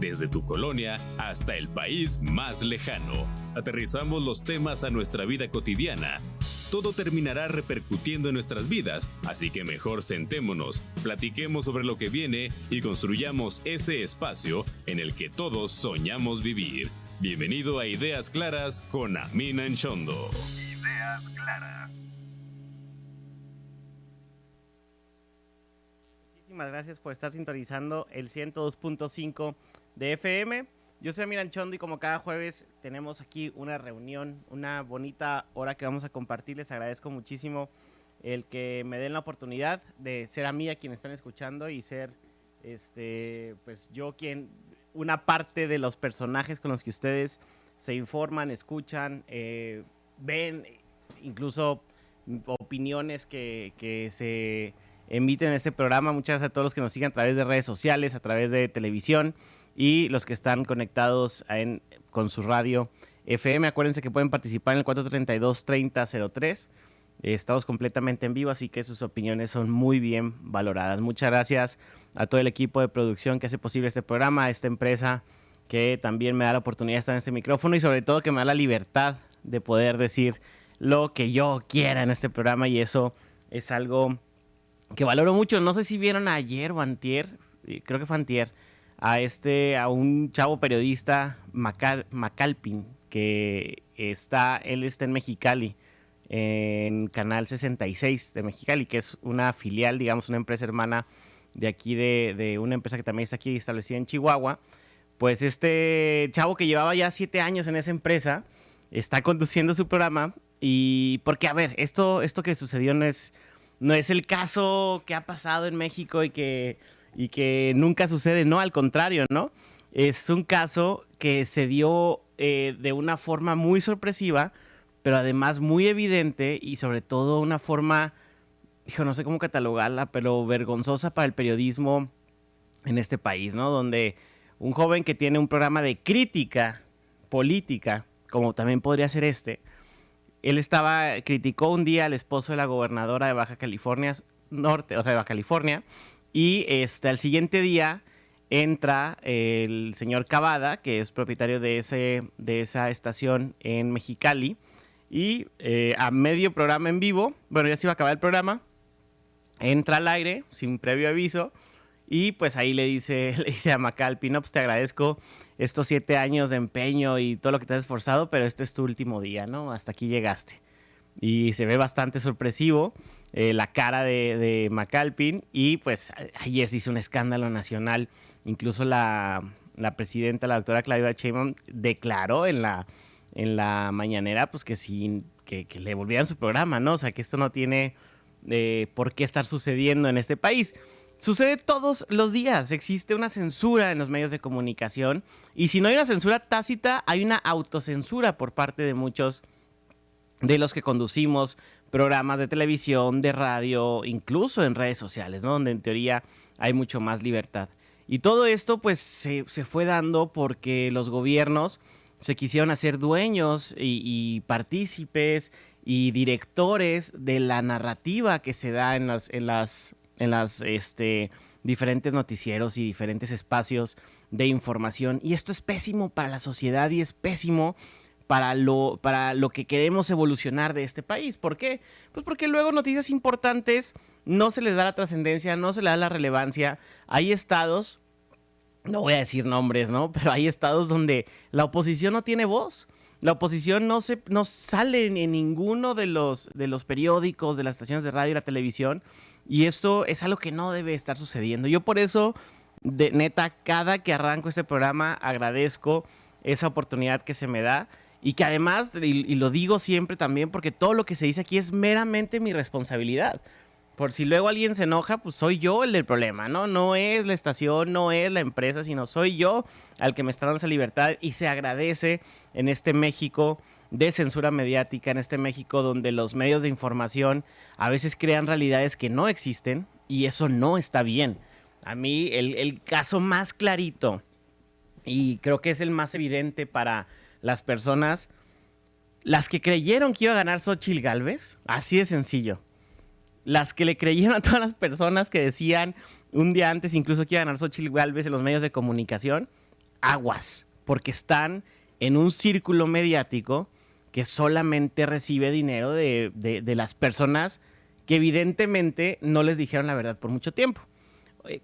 desde tu colonia hasta el país más lejano. Aterrizamos los temas a nuestra vida cotidiana. Todo terminará repercutiendo en nuestras vidas, así que mejor sentémonos, platiquemos sobre lo que viene y construyamos ese espacio en el que todos soñamos vivir. Bienvenido a Ideas Claras con Amin Anchondo. Ideas Claras. Muchísimas gracias por estar sintonizando el 102.5 de FM. Yo soy Amin Anchondo y como cada jueves tenemos aquí una reunión, una bonita hora que vamos a compartir. Les agradezco muchísimo el que me den la oportunidad de ser a mí, a quien están escuchando, y ser pues yo una parte de los personajes con los que ustedes se informan, escuchan, ven, incluso opiniones que se emiten en este programa. Muchas gracias a todos los que nos siguen a través de redes sociales, a través de televisión, y los que están conectados con su radio FM. Acuérdense que pueden participar en el 432-3003. Estamos completamente en vivo, así que sus opiniones son muy bien valoradas. Muchas gracias a todo el equipo de producción que hace posible este programa, a esta empresa que también me da la oportunidad de estar en este micrófono y sobre todo que me da la libertad de poder decir lo que yo quiera en este programa, y eso es algo que valoro mucho. No sé si vieron ayer o antier, creo que fue antier, a un chavo periodista, Macalpin, que él está en Mexicali, en Canal 66 de Mexicali, que es una filial, digamos, una empresa hermana de aquí, de una empresa que también está aquí establecida en Chihuahua. Pues este chavo, que llevaba ya 7 años en esa empresa, está conduciendo su programa. Y porque, a ver, esto que sucedió no es el caso que ha pasado en México y que nunca sucede, no, al contrario, ¿no? Es un caso que se dio de una forma muy sorpresiva, pero además muy evidente, y sobre todo una forma, no sé cómo catalogarla, pero vergonzosa para el periodismo en este país, ¿no? Donde un joven que tiene un programa de crítica política, como también podría ser él criticó un día al esposo de la gobernadora de Baja California Norte, o sea, de Baja California, y al siguiente día entra el señor Cavada, que es propietario de esa estación en Mexicali, y a medio programa en vivo, bueno, ya se iba a acabar el programa, entra al aire sin previo aviso, y pues ahí le dice a Macalpin: no, pues te agradezco estos 7 años de empeño y todo lo que te has esforzado, pero este es tu último día, ¿no? Hasta aquí llegaste. Y se ve bastante sorpresivo la cara de Macalpin, y pues ayer se hizo un escándalo nacional. Incluso la presidenta, la doctora Claudia Sheinbaum, declaró en la mañanera pues que le volvieran su programa, ¿no? O sea, que esto no tiene por qué estar sucediendo en este país. Sucede todos los días. Existe una censura en los medios de comunicación, y si no hay una censura tácita, hay una autocensura por parte de muchos de los que conducimos programas de televisión, de radio, incluso en redes sociales, ¿no? Donde en teoría hay mucho más libertad. Y todo esto pues se fue dando porque los gobiernos se quisieron hacer dueños y partícipes y directores de la narrativa que se da en las diferentes noticieros y diferentes espacios de información. Y esto es pésimo para la sociedad y es pésimo para lo que queremos evolucionar de este país. ¿Por qué? Pues porque luego noticias importantes no se les da la trascendencia, no se les da la relevancia. Hay estados, no voy a decir nombres, ¿no? Pero hay estados donde la oposición no tiene voz. La oposición no sale en ninguno de los periódicos, de las estaciones de radio y la televisión. Y esto es algo que no debe estar sucediendo. Yo por eso, neta, cada que arranco este programa agradezco esa oportunidad que se me da. Y que además, y lo digo siempre también, porque todo lo que se dice aquí es meramente mi responsabilidad. Por si luego alguien se enoja, pues soy yo el del problema, ¿no? No es la estación, no es la empresa, sino soy yo al que me está dando esa libertad. Y se agradece en este México de censura mediática, en este México donde los medios de información a veces crean realidades que no existen, y eso no está bien. A mí el caso más clarito, y creo que es el más evidente para las personas, las que creyeron que iba a ganar Xóchitl Gálvez, así de sencillo. Las que le creyeron a todas las personas que decían un día antes incluso que iba a ganar Xóchitl Gálvez en los medios de comunicación, aguas, porque están en un círculo mediático que solamente recibe dinero de las personas que evidentemente no les dijeron la verdad por mucho tiempo.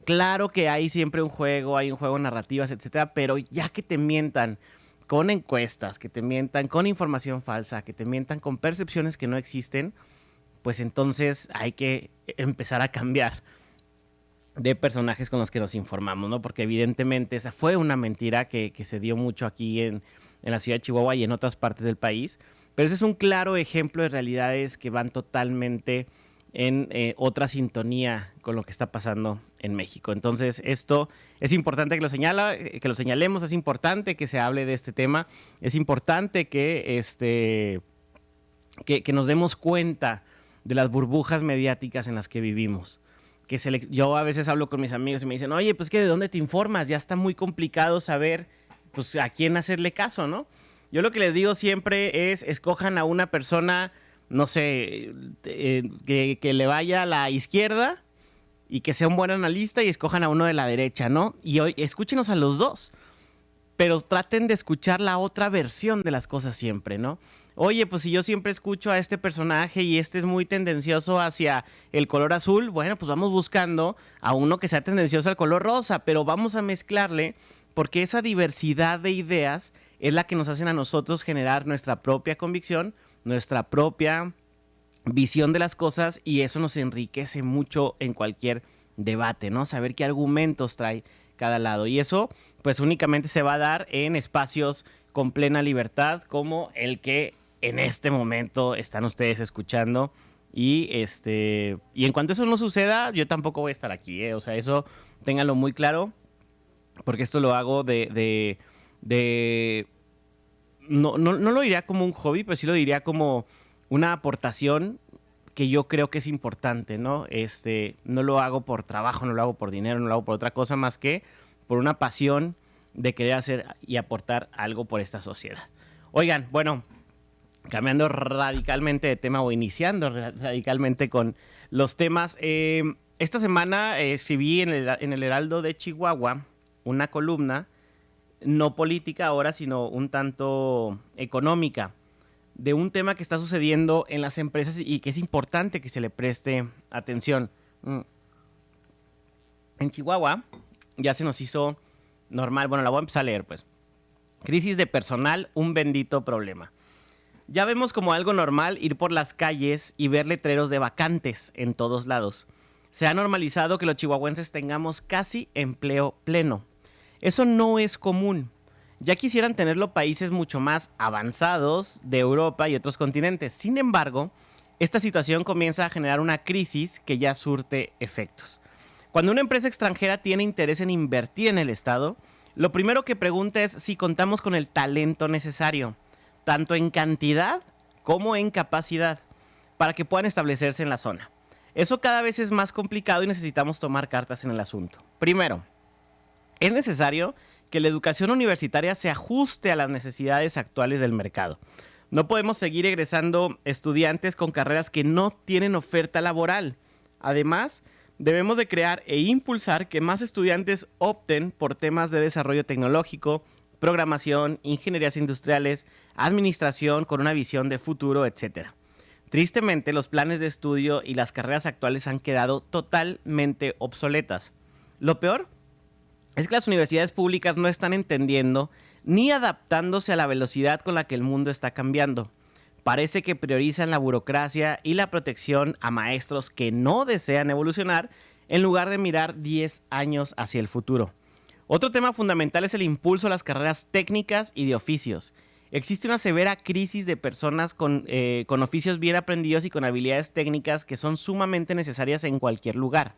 Claro que hay siempre un juego, hay un juego, narrativas, etcétera, pero ya que te mientan con encuestas, que te mientan con información falsa, que te mientan con percepciones que no existen, pues entonces hay que empezar a cambiar de personajes con los que nos informamos, ¿no? Porque evidentemente esa fue una mentira que se dio mucho aquí en la ciudad de Chihuahua y en otras partes del país, pero ese es un claro ejemplo de realidades que van totalmente en otra sintonía con lo que está pasando en México. Entonces, esto es importante que lo señalemos, es importante que se hable de este tema, es importante que nos demos cuenta de las burbujas mediáticas en las que vivimos. Yo a veces hablo con mis amigos y me dicen, oye, pues que ¿de dónde te informas? Ya está muy complicado saber pues, a quién hacerle caso, ¿no? Yo lo que les digo siempre es, escojan a una persona, no sé, que le vaya a la izquierda y que sea un buen analista, y escojan a uno de la derecha, ¿no? Y hoy escúchenos a los dos, pero traten de escuchar la otra versión de las cosas siempre, ¿no? Oye, pues si yo siempre escucho a este personaje y este es muy tendencioso hacia el color azul, bueno, pues vamos buscando a uno que sea tendencioso al color rosa, pero vamos a mezclarle, porque esa diversidad de ideas es la que nos hacen a nosotros generar nuestra propia convicción, nuestra propia visión de las cosas, y eso nos enriquece mucho en cualquier debate, ¿no? Saber qué argumentos trae cada lado, y eso pues únicamente se va a dar en espacios con plena libertad como el que en este momento están ustedes escuchando, y en cuanto eso no suceda, yo tampoco voy a estar aquí, o sea, eso ténganlo muy claro, porque esto lo hago no lo diría como un hobby, pero sí lo diría como una aportación que yo creo que es importante, ¿no? No lo hago por trabajo, no lo hago por dinero, no lo hago por otra cosa más que por una pasión de querer hacer y aportar algo por esta sociedad. Oigan, bueno, cambiando radicalmente de tema o iniciando radicalmente con los temas, esta semana escribí en el Heraldo de Chihuahua una columna, no política ahora, sino un tanto económica, de un tema que está sucediendo en las empresas y que es importante que se le preste atención. En Chihuahua ya se nos hizo normal, bueno, la voy a empezar a leer pues. Crisis de personal, un bendito problema. Ya vemos como algo normal ir por las calles y ver letreros de vacantes en todos lados. Se ha normalizado que los chihuahuenses tengamos casi empleo pleno. Eso no es común. Ya quisieran tenerlo países mucho más avanzados de Europa y otros continentes. Sin embargo, esta situación comienza a generar una crisis que ya surte efectos. Cuando una empresa extranjera tiene interés en invertir en el Estado, lo primero que pregunta es si contamos con el talento necesario, tanto en cantidad como en capacidad, para que puedan establecerse en la zona. Eso cada vez es más complicado y necesitamos tomar cartas en el asunto. Primero, es necesario que la educación universitaria se ajuste a las necesidades actuales del mercado. No podemos seguir egresando estudiantes con carreras que no tienen oferta laboral. Además, debemos de crear e impulsar que más estudiantes opten por temas de desarrollo tecnológico, programación, ingenierías industriales, administración con una visión de futuro, etc. Tristemente, los planes de estudio y las carreras actuales han quedado totalmente obsoletas. Lo peor es que las universidades públicas no están entendiendo ni adaptándose a la velocidad con la que el mundo está cambiando. Parece que priorizan la burocracia y la protección a maestros que no desean evolucionar en lugar de mirar 10 años hacia el futuro. Otro tema fundamental es el impulso a las carreras técnicas y de oficios. Existe una severa crisis de personas con oficios bien aprendidos y con habilidades técnicas que son sumamente necesarias en cualquier lugar.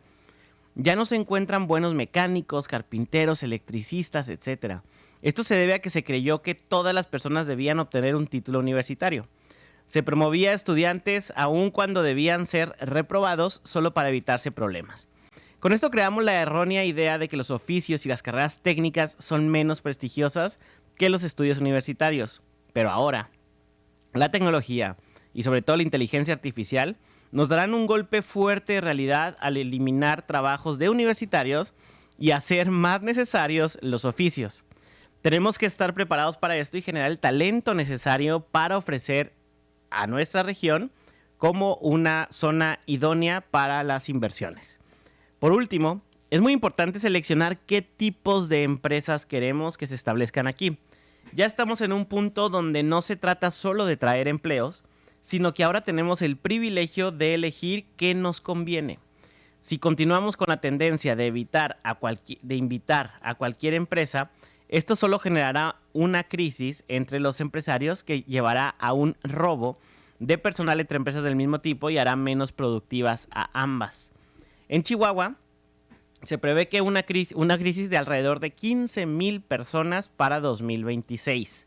Ya no se encuentran buenos mecánicos, carpinteros, electricistas, etc. Esto se debe a que se creyó que todas las personas debían obtener un título universitario. Se promovía a estudiantes aun cuando debían ser reprobados solo para evitarse problemas. Con esto creamos la errónea idea de que los oficios y las carreras técnicas son menos prestigiosas que los estudios universitarios. Pero ahora, la tecnología y sobre todo la inteligencia artificial nos darán un golpe fuerte de realidad al eliminar trabajos de universitarios y hacer más necesarios los oficios. Tenemos que estar preparados para esto y generar el talento necesario para ofrecer a nuestra región como una zona idónea para las inversiones. Por último, es muy importante seleccionar qué tipos de empresas queremos que se establezcan aquí. Ya estamos en un punto donde no se trata solo de traer empleos, sino que ahora tenemos el privilegio de elegir qué nos conviene. Si continuamos con la tendencia de invitar a cualquier empresa, esto solo generará una crisis entre los empresarios que llevará a un robo de personal entre empresas del mismo tipo y hará menos productivas a ambas. En Chihuahua se prevé que una crisis de alrededor de 15,000 personas para 2026.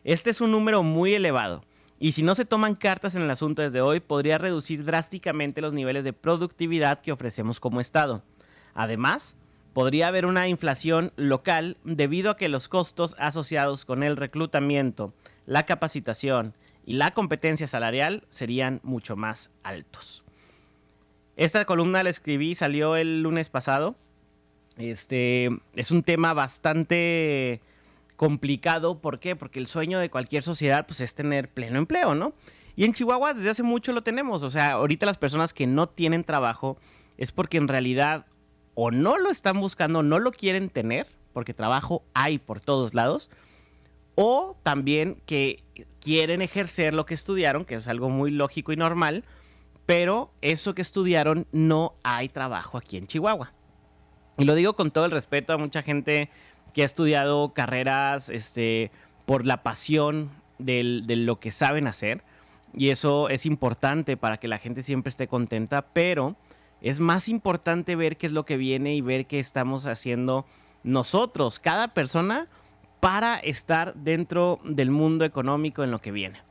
Este es un número muy elevado y si no se toman cartas en el asunto desde hoy, podría reducir drásticamente los niveles de productividad que ofrecemos como Estado. Además, podría haber una inflación local debido a que los costos asociados con el reclutamiento, la capacitación y la competencia salarial serían mucho más altos. Esta columna la escribí, salió el lunes pasado. Es un tema bastante complicado. ¿Por qué? Porque el sueño de cualquier sociedad pues, es tener pleno empleo, ¿no? Y en Chihuahua desde hace mucho lo tenemos. O sea, ahorita las personas que no tienen trabajo es porque en realidad o no lo están buscando, no lo quieren tener, porque trabajo hay por todos lados, o también que quieren ejercer lo que estudiaron, que es algo muy lógico y normal, pero eso que estudiaron no hay trabajo aquí en Chihuahua. Y lo digo con todo el respeto a mucha gente que ha estudiado carreras por la pasión de lo que saben hacer. Y eso es importante para que la gente siempre esté contenta, pero es más importante ver qué es lo que viene y ver qué estamos haciendo nosotros, cada persona, para estar dentro del mundo económico en lo que viene.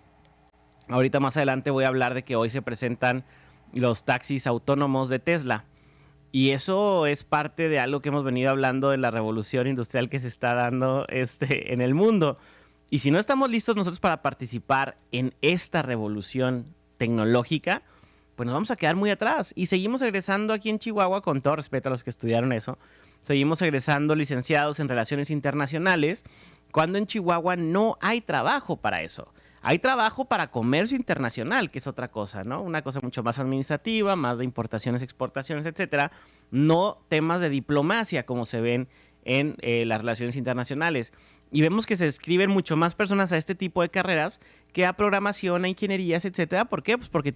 Ahorita más adelante voy a hablar de que hoy se presentan los taxis autónomos de Tesla. Y eso es parte de algo que hemos venido hablando de la revolución industrial que se está dando en el mundo. Y si no estamos listos nosotros para participar en esta revolución tecnológica, pues nos vamos a quedar muy atrás. Y seguimos egresando aquí en Chihuahua, con todo respeto a los que estudiaron eso, seguimos egresando licenciados en Relaciones Internacionales, cuando en Chihuahua no hay trabajo para eso. Hay trabajo para comercio internacional, que es otra cosa, ¿no? Una cosa mucho más administrativa, más de importaciones, exportaciones, etcétera. No temas de diplomacia como se ven en las relaciones internacionales. Y vemos que se escriben mucho más personas a este tipo de carreras que a programación, a ingenierías, etcétera. ¿Por qué? Pues porque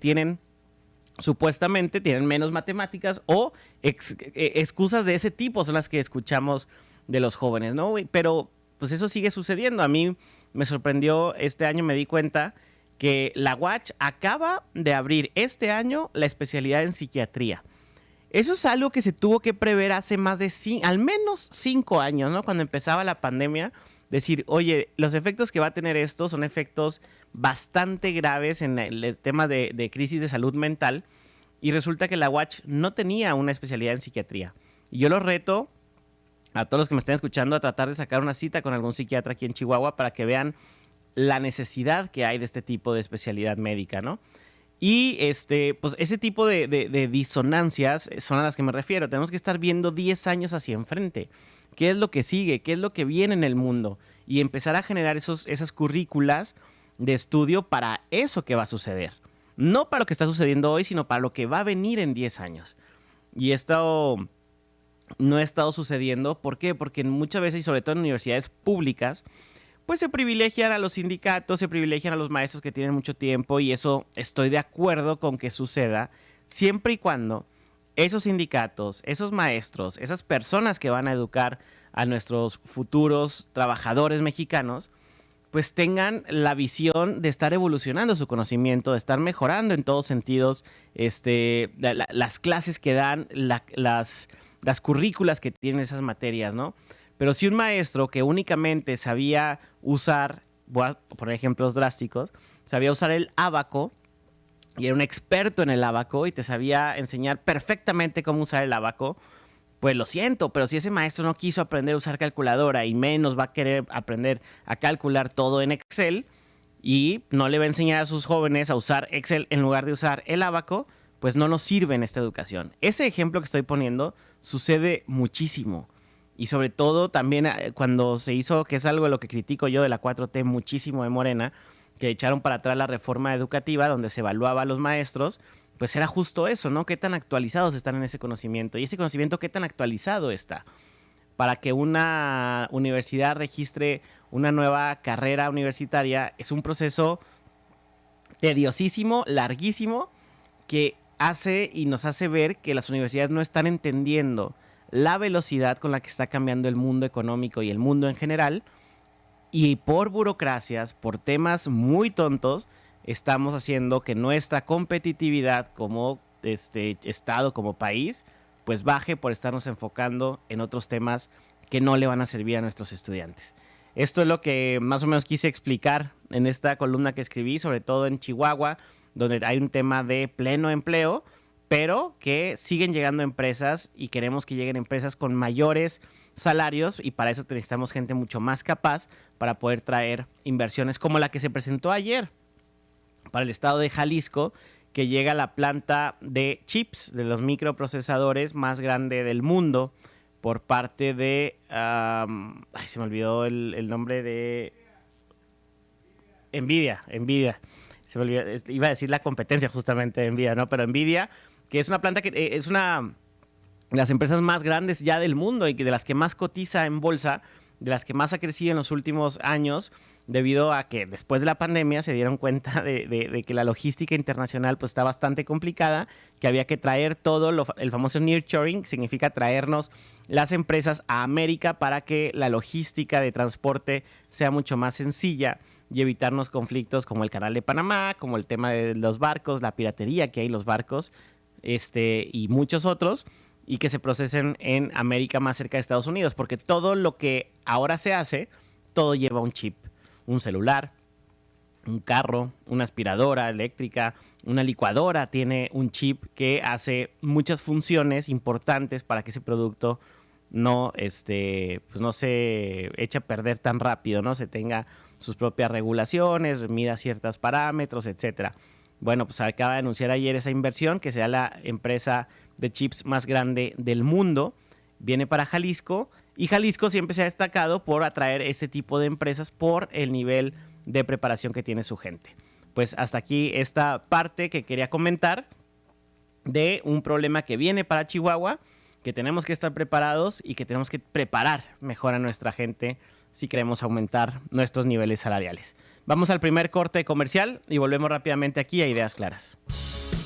supuestamente tienen menos matemáticas o excusas de ese tipo son las que escuchamos de los jóvenes, ¿no? Pero pues eso sigue sucediendo. A mí me sorprendió este año, me di cuenta que la UACH acaba de abrir este año la especialidad en psiquiatría. Eso es algo que se tuvo que prever hace al menos 5 años, ¿no? Cuando empezaba la pandemia, decir, oye, los efectos que va a tener esto son efectos bastante graves en el tema de crisis de salud mental, y resulta que la UACH no tenía una especialidad en psiquiatría. Y yo los reto a todos los que me estén escuchando a tratar de sacar una cita con algún psiquiatra aquí en Chihuahua para que vean la necesidad que hay de este tipo de especialidad médica, ¿no? Y pues ese tipo de disonancias son a las que me refiero. Tenemos que estar viendo 10 años hacia enfrente. ¿Qué es lo que sigue? ¿Qué es lo que viene en el mundo? Y empezar a generar esas currículas de estudio para eso que va a suceder. No para lo que está sucediendo hoy, sino para lo que va a venir en 10 años. Y esto no ha estado sucediendo. ¿Por qué? Porque muchas veces, y sobre todo en universidades públicas, pues se privilegian a los sindicatos, se privilegian a los maestros que tienen mucho tiempo, y eso estoy de acuerdo con que suceda siempre y cuando esos sindicatos, esos maestros, esas personas que van a educar a nuestros futuros trabajadores mexicanos, pues tengan la visión de estar evolucionando su conocimiento, de estar mejorando en todos sentidos las clases que dan, las currículas que tienen esas materias, ¿no? Pero si un maestro que únicamente sabía usar, voy a poner ejemplos drásticos, sabía usar el ábaco y era un experto en el ábaco y te sabía enseñar perfectamente cómo usar el ábaco, pues lo siento, pero si ese maestro no quiso aprender a usar calculadora y menos va a querer aprender a calcular todo en Excel y no le va a enseñar a sus jóvenes a usar Excel en lugar de usar el ábaco, pues no nos sirve en esta educación. Ese ejemplo que estoy poniendo sucede muchísimo. y sobre todo también cuando se hizo, que es algo de lo que critico yo de la 4T muchísimo de Morena, que echaron para atrás la reforma educativa donde se evaluaba a los maestros, pues era justo eso, ¿no? ¿Qué tan actualizados están en ese conocimiento? Y ese conocimiento, ¿qué tan actualizado está? Para que una universidad registre una nueva carrera universitaria es un proceso tediosísimo, larguísimo, que hace y nos hace ver que las universidades no están entendiendo la velocidad con la que está cambiando el mundo económico y el mundo en general, y por burocracias, por temas muy tontos, estamos haciendo que nuestra competitividad como estado, como país, pues baje por estarnos enfocando en otros temas que no le van a servir a nuestros estudiantes. Esto es lo que más o menos quise explicar en esta columna que escribí, sobre todo en Chihuahua, donde hay un tema de pleno empleo, pero que siguen llegando empresas y queremos que lleguen empresas con mayores salarios, y para eso necesitamos gente mucho más capaz para poder traer inversiones como la que se presentó ayer para el estado de Jalisco, que llega la planta de chips, de los microprocesadores más grande del mundo, por parte de... se me olvidó el nombre de... Nvidia. Se me olvidó, iba a decir la competencia justamente de Nvidia, ¿no? Pero Nvidia, que es una planta que es una de las empresas más grandes ya del mundo y de las que más cotiza en bolsa, de las que más ha crecido en los últimos años, debido a que después de la pandemia se dieron cuenta de que la logística internacional pues está bastante complicada, que había que traer todo, el famoso nearshoring, significa traernos las empresas a América para que la logística de transporte sea mucho más sencilla y evitarnos conflictos como el Canal de Panamá, como el tema de los barcos, la piratería que hay en los barcos, y muchos otros, y que se procesen en América más cerca de Estados Unidos, porque todo lo que ahora se hace, todo lleva un chip, un celular, un carro, una aspiradora eléctrica, una licuadora tiene un chip que hace muchas funciones importantes para que ese producto no, pues no se eche a perder tan rápido, ¿no? Se tenga sus propias regulaciones, mida ciertos parámetros, etcétera. Bueno, pues acaba de anunciar ayer esa inversión, que sea la empresa de chips más grande del mundo, viene para Jalisco, y Jalisco siempre se ha destacado por atraer ese tipo de empresas por el nivel de preparación que tiene su gente. Pues hasta aquí esta parte que quería comentar de un problema que viene para Chihuahua, que tenemos que estar preparados y que tenemos que preparar mejor a nuestra gente si queremos aumentar nuestros niveles salariales. Vamos al primer corte comercial y volvemos rápidamente aquí a Ideas Claras.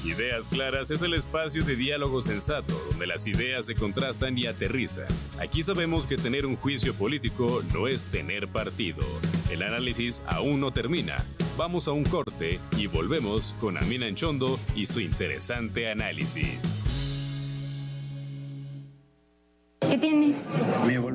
Ideas Claras es el espacio de diálogo sensato donde las ideas se contrastan y aterrizan. Aquí sabemos que tener un juicio político no es tener partido. El análisis aún no termina. Vamos a un corte y volvemos con Amina Anchondo y su interesante análisis. ¿Qué tienes? Porque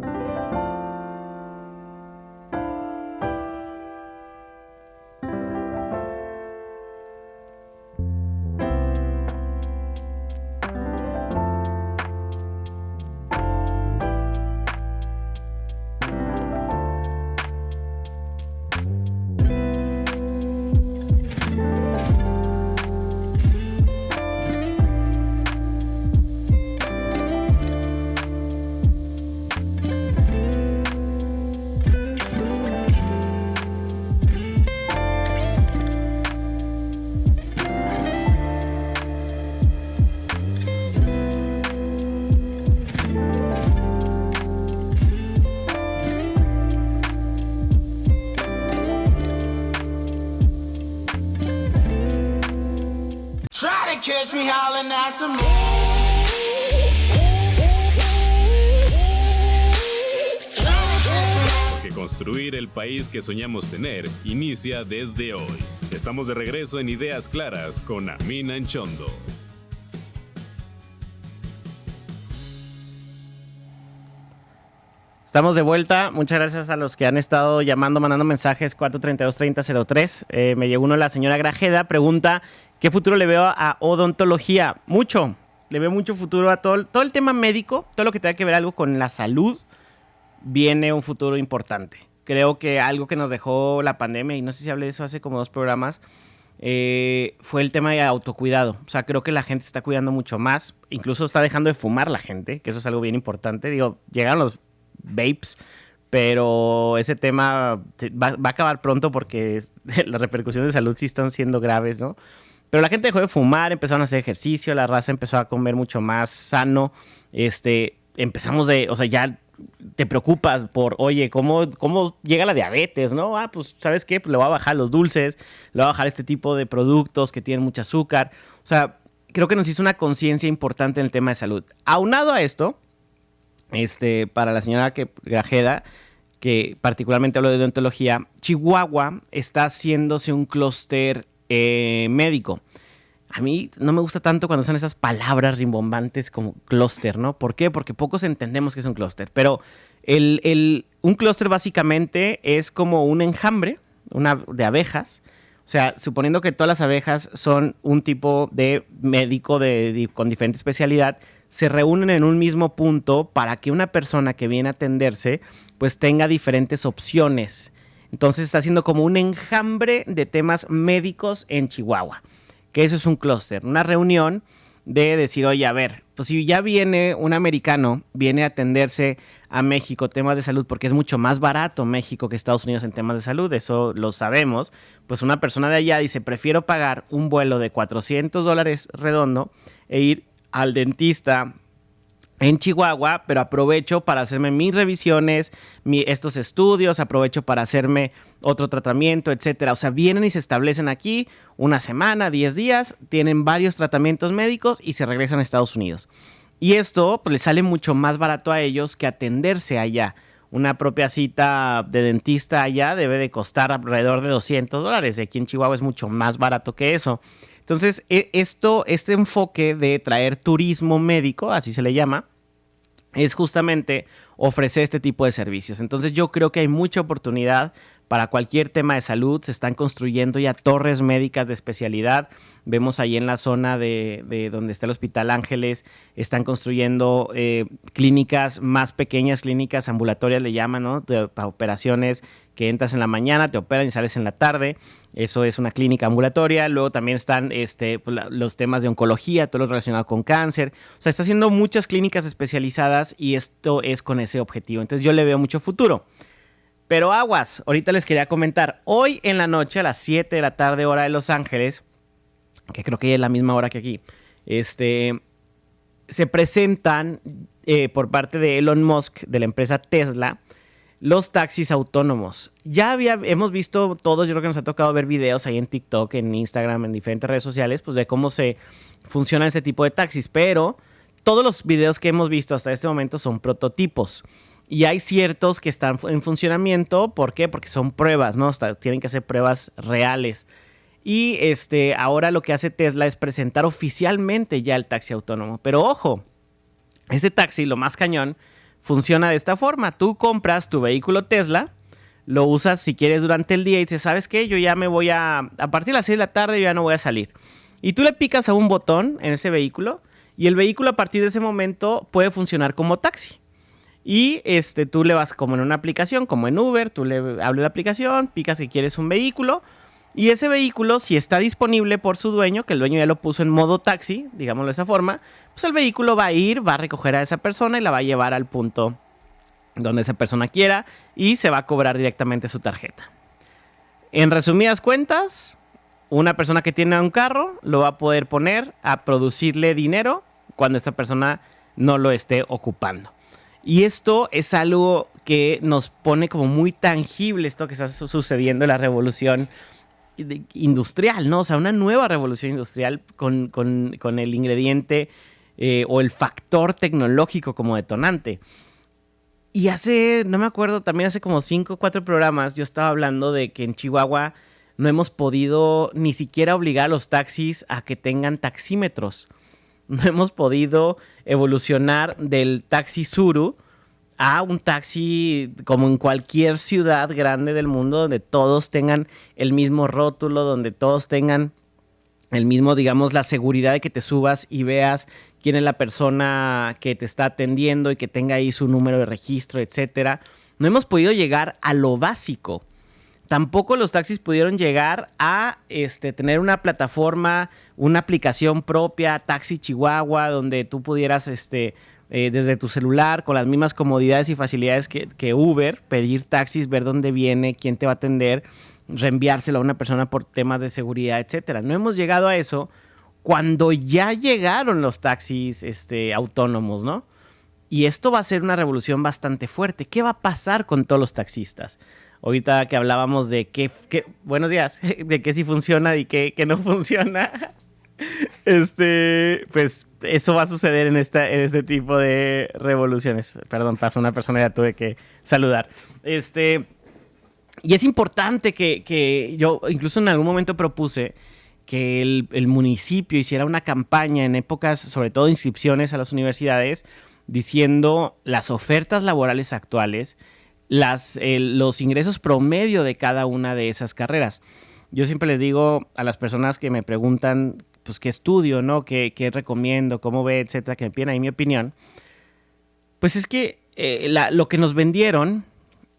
construir el país que soñamos tener inicia desde hoy. Estamos de regreso en Ideas Claras con Amina Anchondo. Estamos de vuelta. Muchas gracias a los que han estado llamando, mandando mensajes. 432-3003. Me llegó uno, la señora Grajeda, pregunta: ¿qué futuro le veo a odontología? Mucho. Le veo mucho futuro a todo el tema médico, todo lo que tenga que ver algo con la salud. Viene un futuro importante. Creo que algo que nos dejó la pandemia, y no sé si hablé de eso hace como 2 programas, fue el tema de autocuidado. O sea, creo que la gente se está cuidando mucho más. Incluso está dejando de fumar la gente, que eso es algo bien importante. Digo, llegaron los vapes, pero ese tema va a acabar pronto porque las repercusiones de salud sí están siendo graves, ¿no? Pero la gente dejó de fumar, empezaron a hacer ejercicio, la raza empezó a comer mucho más sano, o sea, ya te preocupas por, oye, ¿cómo llega la diabetes, no? Pues, ¿sabes qué? Pues le voy a bajar los dulces, le voy a bajar este tipo de productos que tienen mucho azúcar. O sea, creo que nos hizo una conciencia importante en el tema de salud. Aunado a esto, para la señora Grajeda, que particularmente hablo de odontología, Chihuahua está haciéndose un clúster médico. A mí no me gusta tanto cuando usan esas palabras rimbombantes como clúster, ¿no? ¿Por qué? Porque pocos entendemos que es un clúster. Pero un clúster básicamente es como un enjambre de abejas. O sea, suponiendo que todas las abejas son un tipo de médico con diferente especialidad, se reúnen en un mismo punto para que una persona que viene a atenderse pues tenga diferentes opciones. Entonces está haciendo como un enjambre de temas médicos en Chihuahua. Que eso es un clúster, una reunión de decir, oye, a ver, pues si ya viene un americano, viene a atenderse a México temas de salud, porque es mucho más barato México que Estados Unidos en temas de salud, eso lo sabemos, pues una persona de allá dice, prefiero pagar un vuelo de $400 redondo e ir al dentista en Chihuahua, pero aprovecho para hacerme mis revisiones, estos estudios, aprovecho para hacerme otro tratamiento, etcétera. O sea, vienen y se establecen aquí una semana, 10 días, tienen varios tratamientos médicos y se regresan a Estados Unidos. Y esto pues, les sale mucho más barato a ellos que atenderse allá. Una propia cita de dentista allá debe de costar alrededor de $200. Y aquí en Chihuahua es mucho más barato que eso. Entonces, este enfoque de traer turismo médico, así se le llama, es justamente ofrecer este tipo de servicios. Entonces yo creo que hay mucha oportunidad para cualquier tema de salud. Se están construyendo ya torres médicas de especialidad. Vemos ahí en la zona de donde está el Hospital Ángeles, están construyendo clínicas más pequeñas, clínicas ambulatorias le llaman, ¿no? Para operaciones que entras en la mañana, te operan y sales en la tarde. Eso es una clínica ambulatoria. Luego también están los temas de oncología, todo lo relacionado con cáncer. O sea, está haciendo muchas clínicas especializadas y esto es con ese objetivo. Entonces yo le veo mucho futuro. Pero aguas, ahorita les quería comentar. Hoy en la noche, a las 7 de la tarde, hora de Los Ángeles, que creo que ya es la misma hora que aquí, se presentan por parte de Elon Musk, de la empresa Tesla, los taxis autónomos. Ya hemos visto todos, yo creo que nos ha tocado ver videos ahí en TikTok, en Instagram, en diferentes redes sociales, pues de cómo se funciona ese tipo de taxis. Pero todos los videos que hemos visto hasta este momento son prototipos. Y hay ciertos que están en funcionamiento. ¿Por qué? Porque son pruebas, ¿no? Tienen que hacer pruebas reales. Y ahora lo que hace Tesla es presentar oficialmente ya el taxi autónomo. Pero ojo, este taxi, lo más cañón, funciona de esta forma. Tú compras tu vehículo Tesla, lo usas si quieres durante el día y dices, ¿sabes qué? Yo ya me voy a partir de las 6 de la tarde yo ya no voy a salir. Y tú le picas a un botón en ese vehículo y el vehículo a partir de ese momento puede funcionar como taxi. Y tú le vas como en una aplicación, como en Uber, tú le hablas la aplicación, picas que quieres un vehículo y ese vehículo, si está disponible por su dueño, que el dueño ya lo puso en modo taxi, digámoslo de esa forma, pues el vehículo va a recoger a esa persona y la va a llevar al punto donde esa persona quiera y se va a cobrar directamente su tarjeta. En resumidas cuentas, una persona que tiene un carro lo va a poder poner a producirle dinero cuando esta persona no lo esté ocupando. Y esto es algo que nos pone como muy tangible esto que está sucediendo en la revolución industrial, ¿no? O sea, una nueva revolución industrial con el ingrediente o el factor tecnológico como detonante. Y no me acuerdo, también hace como 5 o 4 programas yo estaba hablando de que en Chihuahua no hemos podido ni siquiera obligar a los taxis a que tengan taxímetros. No hemos podido evolucionar del taxi Suru a un taxi como en cualquier ciudad grande del mundo donde todos tengan el mismo rótulo, donde todos tengan el mismo, digamos, la seguridad de que te subas y veas quién es la persona que te está atendiendo y que tenga ahí su número de registro, etcétera. No hemos podido llegar a lo básico. Tampoco los taxis pudieron llegar a tener una plataforma, una aplicación propia, Taxi Chihuahua, donde tú pudieras desde tu celular, con las mismas comodidades y facilidades que Uber, pedir taxis, ver dónde viene, quién te va a atender, reenviárselo a una persona por temas de seguridad, etcétera. No hemos llegado a eso cuando ya llegaron los taxis autónomos, ¿no? Y esto va a ser una revolución bastante fuerte. ¿Qué va a pasar con todos los taxistas? Ahorita que hablábamos de buenos días, de que sí funciona y que no funciona, pues eso va a suceder en este tipo de revoluciones. Perdón, pasó una persona y ya tuve que saludar. Y es importante que yo incluso en algún momento propuse que el municipio hiciera una campaña en épocas, sobre todo de inscripciones a las universidades, diciendo las ofertas laborales actuales, los ingresos promedio de cada una de esas carreras. Yo siempre les digo a las personas que me preguntan, pues, qué estudio, ¿no? ¿Qué recomiendo? ¿Cómo ve? Etcétera, que me piden ahí mi opinión. Pues es que lo que nos vendieron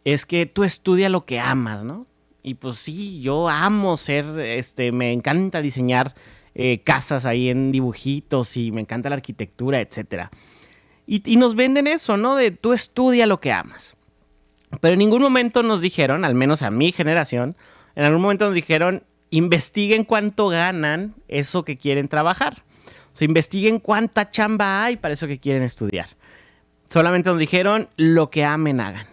es que tú estudia lo que amas, ¿no? Y pues sí, yo amo me encanta diseñar casas ahí en dibujitos y me encanta la arquitectura, etcétera. Y nos venden eso, ¿no? De tú estudia lo que amas. Pero en ningún momento nos dijeron, al menos a mi generación, en algún momento nos dijeron, investiguen cuánto ganan eso que quieren trabajar. O sea, investiguen cuánta chamba hay para eso que quieren estudiar. Solamente nos dijeron lo que amen hagan.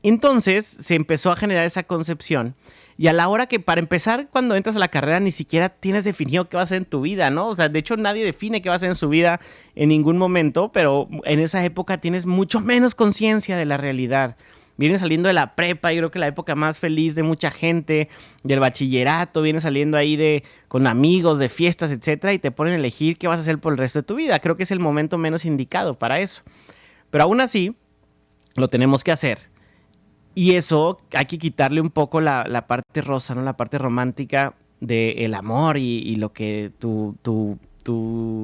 Entonces se empezó a generar esa concepción y a la hora que, para empezar, cuando entras a la carrera ni siquiera tienes definido qué vas a hacer en tu vida, ¿no? O sea, de hecho nadie define qué va a hacer en su vida en ningún momento, pero en esa época tienes mucho menos conciencia de la realidad. Vienes saliendo de la prepa, yo creo que la época más feliz de mucha gente, del bachillerato, vienes saliendo ahí con amigos, de fiestas, etcétera, y te ponen a elegir qué vas a hacer por el resto de tu vida. Creo que es el momento menos indicado para eso. Pero aún así, lo tenemos que hacer. Y eso hay que quitarle un poco la parte rosa, ¿no? La parte romántica del amor y lo que tu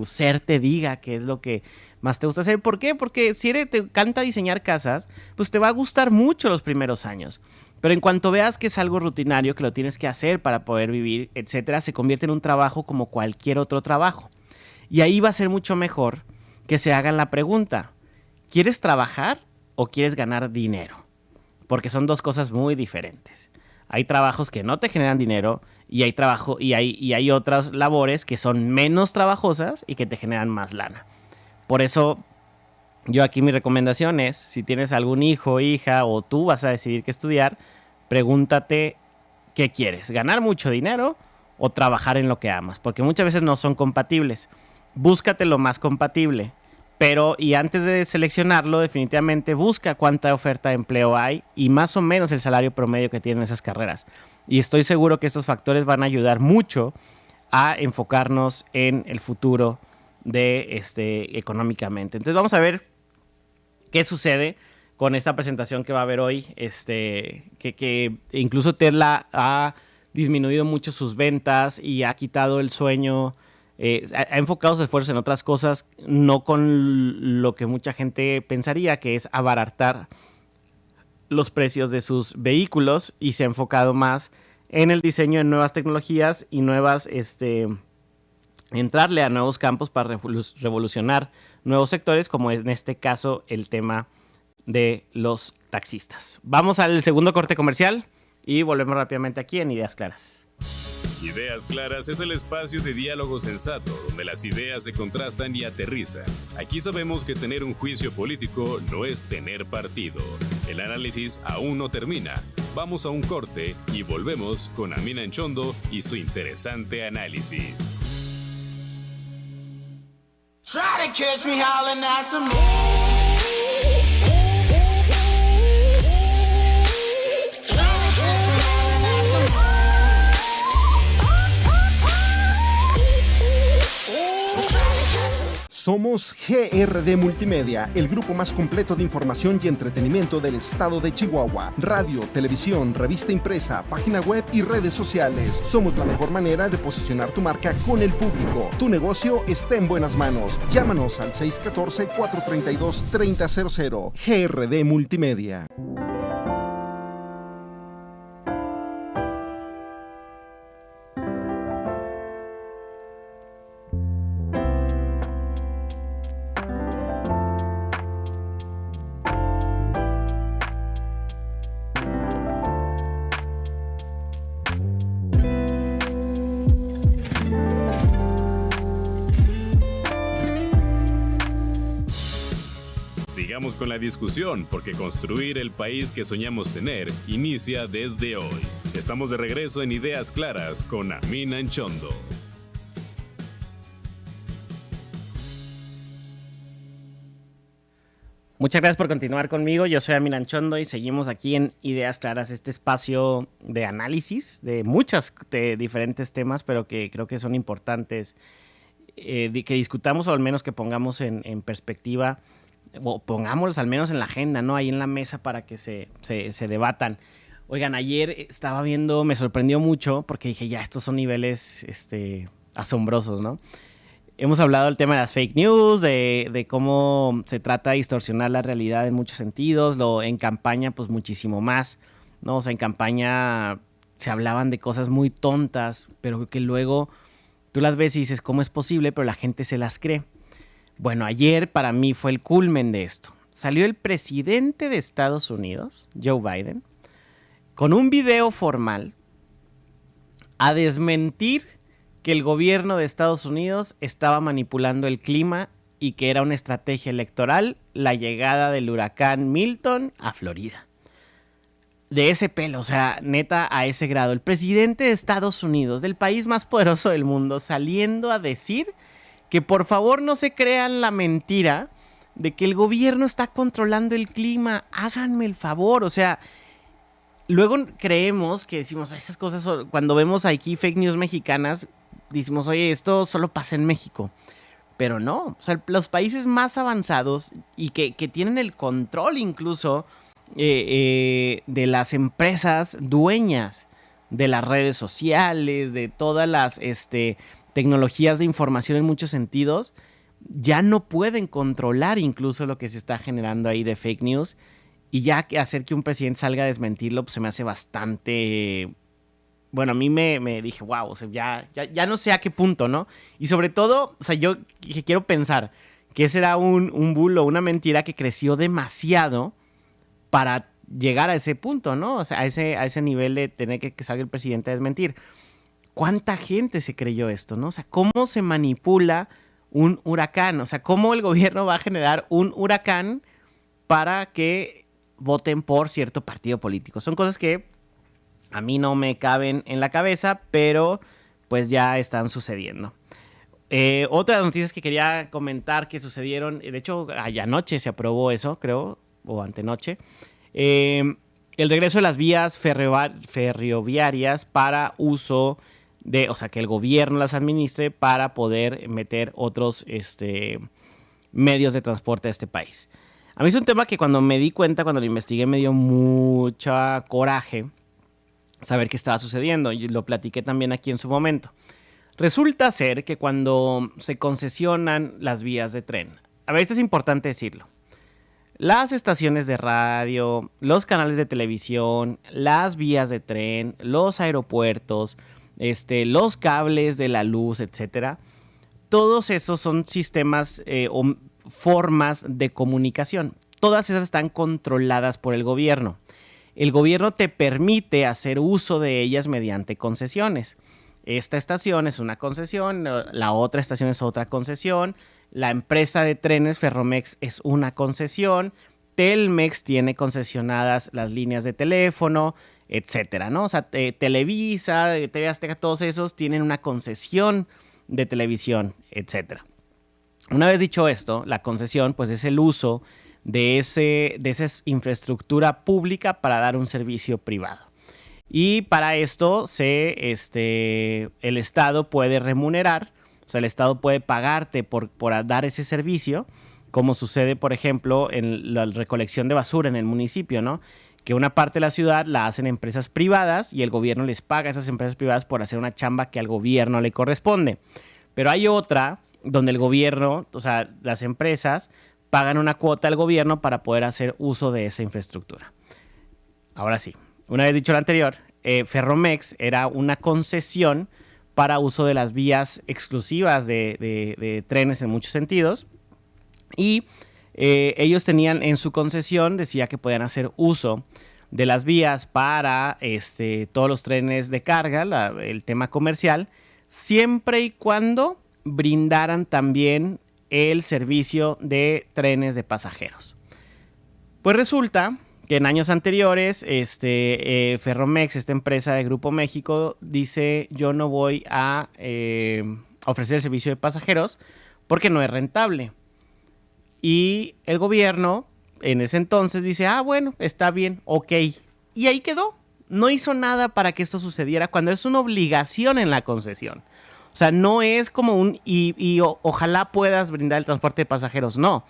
ser te diga que es lo que más te gusta hacer. ¿Por qué? Porque si te encanta diseñar casas, pues te va a gustar mucho los primeros años. Pero en cuanto veas que es algo rutinario, que lo tienes que hacer para poder vivir, etcétera, se convierte en un trabajo como cualquier otro trabajo. Y ahí va a ser mucho mejor que se hagan la pregunta: ¿quieres trabajar o quieres ganar dinero? Porque son dos cosas muy diferentes. Hay trabajos que no te generan dinero y hay otras labores que son menos trabajosas y que te generan más lana. Por eso, yo aquí mi recomendación es, si tienes algún hijo, hija, o tú vas a decidir qué estudiar, pregúntate qué quieres, ganar mucho dinero o trabajar en lo que amas, porque muchas veces no son compatibles. Búscate lo más compatible, pero y antes de seleccionarlo, definitivamente busca cuánta oferta de empleo hay y más o menos el salario promedio que tienen esas carreras. Y estoy seguro que estos factores van a ayudar mucho a enfocarnos en el futuro económicamente. Entonces vamos a ver qué sucede con esta presentación que va a haber hoy, que incluso Tesla ha disminuido mucho sus ventas y ha quitado el sueño, ha enfocado sus esfuerzos en otras cosas, no con lo que mucha gente pensaría, que es abaratar los precios de sus vehículos, y se ha enfocado más en el diseño de nuevas tecnologías y entrarle a nuevos campos para revolucionar nuevos sectores, como es en este caso el tema de los taxistas. Vamos al segundo corte comercial y volvemos rápidamente aquí en Ideas Claras. Ideas Claras es el espacio de diálogo sensato donde las ideas se contrastan y aterrizan. Aquí sabemos que tener un juicio político no es tener partido. El análisis aún no termina. Vamos a un corte y volvemos con Amina Anchondo y su interesante análisis. Try to catch me howling at the moon. Somos GRD Multimedia, el grupo más completo de información y entretenimiento del estado de Chihuahua. Radio, televisión, revista impresa, página web y redes sociales. Somos la mejor manera de posicionar tu marca con el público. Tu negocio está en buenas manos. Llámanos al 614-432-3000. GRD Multimedia. Sigamos con la discusión, porque construir el país que soñamos tener inicia desde hoy. Estamos de regreso en Ideas Claras con Amin Anchondo. Muchas gracias por continuar conmigo. Yo soy Amin Anchondo y seguimos aquí en Ideas Claras, este espacio de análisis de muchos diferentes temas, pero que creo que son importantes que discutamos, o al menos que pongamos en perspectiva, o pongámoslos al menos en la agenda, ¿no? Ahí en la mesa para que se debatan. Oigan, ayer estaba viendo, me sorprendió mucho porque dije, ya, estos son niveles asombrosos, ¿no? Hemos hablado del tema de las fake news, de cómo se trata de distorsionar la realidad en muchos sentidos, en campaña pues muchísimo más, ¿no? O sea, en campaña se hablaban de cosas muy tontas, pero que luego tú las ves y dices, ¿cómo es posible? Pero la gente se las cree. Bueno, ayer para mí fue el culmen de esto. Salió el presidente de Estados Unidos, Joe Biden, con un video formal a desmentir que el gobierno de Estados Unidos estaba manipulando el clima y que era una estrategia electoral la llegada del huracán Milton a Florida. De ese pelo, o sea, neta, a ese grado. El presidente de Estados Unidos, del país más poderoso del mundo, saliendo a decir que por favor no se crean la mentira de que el gobierno está controlando el clima. Háganme el favor, o sea, luego creemos que decimos esas cosas, cuando vemos aquí fake news mexicanas, decimos, oye, esto solo pasa en México. Pero no, o sea, los países más avanzados y que tienen el control incluso de las empresas dueñas de las redes sociales, de todas las tecnologías de información en muchos sentidos, ya no pueden controlar incluso lo que se está generando ahí de fake news. Y ya hacer que un presidente salga a desmentirlo, pues se me hace bastante... Bueno, a mí me dije, wow, o sea, ya no sé a qué punto, ¿no? Y sobre todo, o sea, yo quiero pensar que ese era un bulo, una mentira que creció demasiado para llegar a ese punto, ¿no? O sea, a ese nivel de tener que salga el presidente a desmentir. ¿Cuánta gente se creyó esto, no? O sea, ¿cómo se manipula un huracán? O sea, ¿cómo el gobierno va a generar un huracán para que voten por cierto partido político? Son cosas que a mí no me caben en la cabeza, pero pues ya están sucediendo. Otra de las noticias que quería comentar que sucedieron, de hecho, anoche se aprobó eso, creo, o antenoche, el regreso de las vías ferroviarias para uso de, o sea, que el gobierno las administre para poder meter otros medios de transporte a este país. A mí es un tema que cuando me di cuenta, cuando lo investigué, me dio mucha coraje saber qué estaba sucediendo. Y lo platiqué también aquí en su momento. Resulta ser que cuando se concesionan las vías de tren, a ver, esto es importante decirlo, las estaciones de radio, los canales de televisión, las vías de tren, los aeropuertos, los cables de la luz, etcétera, todos esos son sistemas o formas de comunicación. Todas esas están controladas por el gobierno. El gobierno te permite hacer uso de ellas mediante concesiones. Esta estación es una concesión, la otra estación es otra concesión, la empresa de trenes Ferromex es una concesión, Telmex tiene concesionadas las líneas de teléfono, etcétera, ¿no? O sea, Televisa, TV Azteca, todos esos tienen una concesión de televisión, etcétera. Una vez dicho esto, la concesión pues es el uso de esa infraestructura pública para dar un servicio privado. Y para esto el Estado puede remunerar, o sea, el Estado puede pagarte por dar ese servicio, como sucede, por ejemplo, en la recolección de basura en el municipio, ¿no? Que una parte de la ciudad la hacen empresas privadas y el gobierno les paga a esas empresas privadas por hacer una chamba que al gobierno le corresponde. Pero hay otra donde el gobierno, o sea, las empresas pagan una cuota al gobierno para poder hacer uso de esa infraestructura. Ahora sí, una vez dicho lo anterior, Ferromex era una concesión para uso de las vías exclusivas de trenes en muchos sentidos y ellos tenían en su concesión, decía que podían hacer uso de las vías para todos los trenes de carga, el tema comercial, siempre y cuando brindaran también el servicio de trenes de pasajeros. Pues resulta que en años anteriores, Ferromex, esta empresa de Grupo México, dice: yo no voy a ofrecer el servicio de pasajeros porque no es rentable. Y el gobierno en ese entonces dice: bueno, está bien, ok. Y ahí quedó. No hizo nada para que esto sucediera cuando es una obligación en la concesión. O sea, no es como ojalá puedas brindar el transporte de pasajeros. No,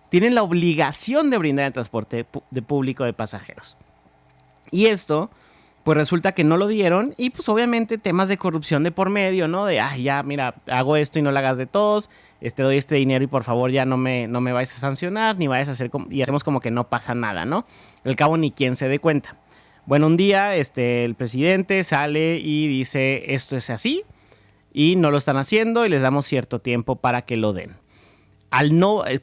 tienen la obligación de brindar el transporte público de pasajeros. Y esto, pues resulta que no lo dieron, y pues obviamente temas de corrupción de por medio, ¿no? De, ya, mira, hago esto y no lo hagas de todos, doy este dinero y por favor ya no me vayas a sancionar, ni vayas a hacer, y hacemos como que no pasa nada, ¿no? Al cabo ni quien se dé cuenta. Bueno, un día el presidente sale y dice: esto es así, y no lo están haciendo y les damos cierto tiempo para que lo den.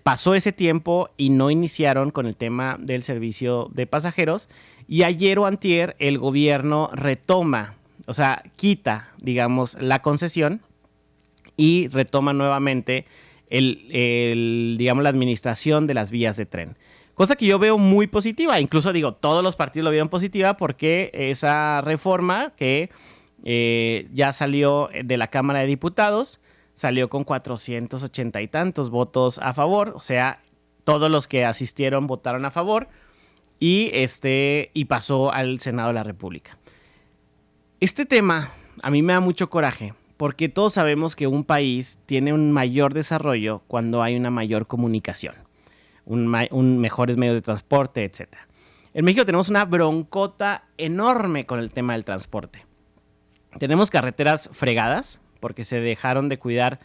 Pasó ese tiempo y no iniciaron con el tema del servicio de pasajeros, y ayer o antier el gobierno retoma, o sea, quita, digamos, la concesión y retoma nuevamente digamos, la administración de las vías de tren. Cosa que yo veo muy positiva. Incluso digo, todos los partidos lo vieron positiva porque esa reforma que ya salió de la Cámara de Diputados, salió con 480 y tantos votos a favor. O sea, todos los que asistieron votaron a favor, y pasó al Senado de la República. Este tema a mí me da mucho coraje porque todos sabemos que un país tiene un mayor desarrollo cuando hay una mayor comunicación, mejores medios de transporte, etc. En México tenemos una broncota enorme con el tema del transporte. Tenemos carreteras fregadas porque se dejaron de cuidar